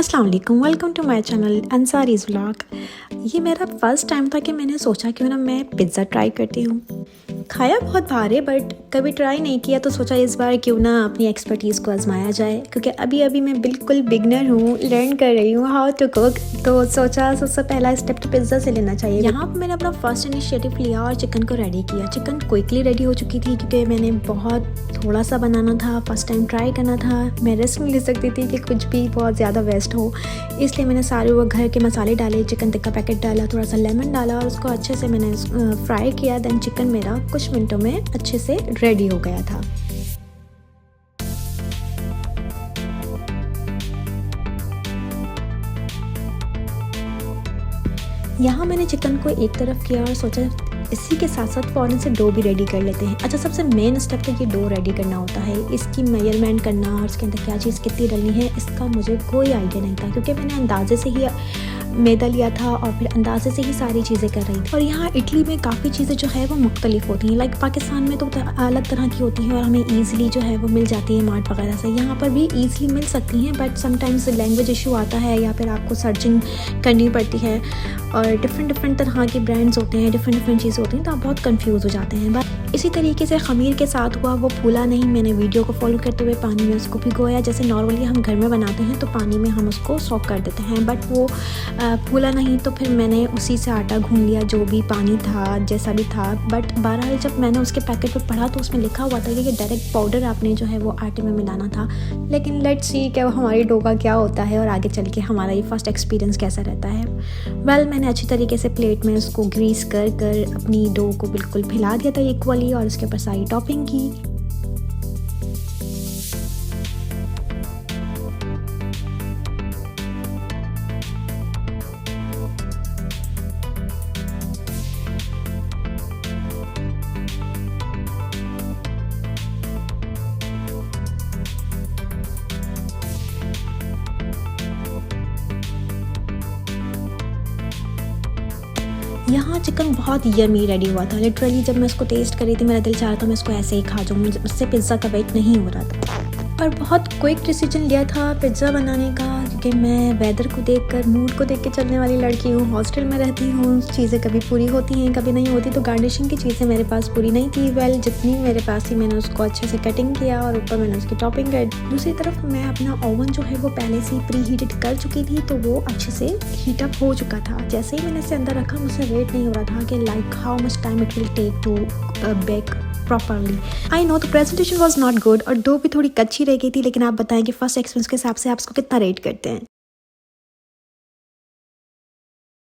अस्सलाम वालेकुम, welcome to my channel Ansari's vlog. ये मेरा फर्स्ट टाइम था कि मैंने सोचा क्यों ना मैं पिज़्ज़ा ट्राई करती हूँ। खाया बहुत बार है बट कभी ट्राई नहीं किया, तो सोचा इस बार क्यों ना अपनी एक्सपर्टीज़ को आजमाया जाए, क्योंकि अभी अभी मैं बिल्कुल बिगनर हूँ, लर्न कर रही हूँ हाउ टू कुक। तो सोचा सबसे पहला स्टेप तो पिज़्ज़ा से लेना चाहिए। यहाँ पर मैंने अपना फर्स्ट इनिशिएटिव लिया और चिकन को रेडी किया। चिकन क्विकली रेडी हो चुकी थी क्योंकि मैंने बहुत थोड़ा सा बनाना था, फर्स्ट टाइम ट्राई करना था। मैं रिस्क नहीं ले सकती थी कि कुछ भी बहुत ज़्यादा वेस्ट हो, इसलिए मैंने सारे वो घर के मसाले डाले, चिकन टिक्का पैकेट डाला, थोड़ा सा लेमन डाला और उसको अच्छे से मैंने फ्राई किया। देन चिकन मेरा कुछ मिनटों में अच्छे से रेडी हो गया था। यहाँ मैंने चिकन को एक तरफ किया और सोचा इसी के साथ साथ फ़ौरन से डो भी रेडी कर लेते हैं। अच्छा, सबसे मेन स्टेप तो ये डो रेडी करना होता है। इसकी मेजरमेंट करना और इसके अंदर क्या चीज़ कितनी डलनी है, इसका मुझे कोई आइडिया नहीं था, क्योंकि मैंने अंदाजे से ही मैदा लिया था और फिर अंदाजे से ही सारी चीज़ें कर रही थी। और यहाँ इटली में काफ़ी चीज़ें जो है वो मुख्तलिफ होती हैं। लाइक पाकिस्तान में तो अलग तरह की होती हैं और हमें ईज़िली जो है वो मिल जाती है मार्ट वगैरह से। यहाँ पर भी ईज़िली मिल सकती हैं बट समटाइम्स लैंग्वेज इशू आता है या फिर आपको सर्चिंग करनी पड़ती है और डिफरेंट तरह के ब्रांड्स होते हैं, डिफरेंट चीज़ें होती हैं, तो आप बहुत कंफ्यूज हो जाते हैं। बट इसी तरीके से खमीर के साथ हुआ, वो फूला नहीं। मैंने वीडियो को फॉलो करते हुए पानी में उसको भिगोया, जैसे नॉर्मली हम घर में बनाते हैं तो पानी में हम उसको सॉक कर देते हैं, बट वो फूला नहीं। तो फिर मैंने उसी से आटा गूंद लिया, जो भी पानी था जैसा भी था। बट बहरहाल जब मैंने उसके पैकेट पर पढ़ा तो उसमें लिखा हुआ था कि डायरेक्ट पाउडर आपने जो है वो आटे में मिलाना था। लेकिन लेट्स सी कि हमारी डो का क्या होता है और आगे चल के हमारा ये फर्स्ट एक्सपीरियंस कैसा रहता है। मैंने अच्छी तरीके से प्लेट में उसको ग्रीस कर अपनी डो को बिल्कुल फैला दिया था इक्वली और उसके ऊपर सारी टॉपिंग की। यहाँ चिकन बहुत यमी रेडी हुआ था। लिटरली जब मैं इसको टेस्ट कर रही थी मेरा दिल चाह रहा था मैं इसको ऐसे ही खा जाऊँ, मुझसे पिज़्ज़ा का वेट नहीं हो रहा था। पर बहुत क्विक डिसीजन लिया था पिज़्ज़ा बनाने का, क्योंकि मैं वेदर को देखकर, मूड को देख के चलने वाली लड़की हूँ। हॉस्टल में रहती हूँ, चीज़ें कभी पूरी होती हैं कभी नहीं होती, तो गार्निशिंग की चीज़ें मेरे पास पूरी नहीं थी। जितनी मेरे पास थी मैंने उसको अच्छे से कटिंग किया और ऊपर मैंने उसकी टॉपिंग कर। दूसरी तरफ मैं अपना ओवन जो है वो पहले से ही प्री हीटेड कर चुकी थी, तो वो अच्छे से हीट अप हो चुका था। जैसे ही मैंने इसे अंदर रखा मुझसे वेट नहीं हो रहा था कि like how much time it will take to bake properly. I know the presentation was not good और डो भी थोड़ी कच्ची रह गई थी, लेकिन आप बताएं कि फर्स्ट एक्सपीरियंस के हिसाब से आप इसको कितना रेट करते हैं।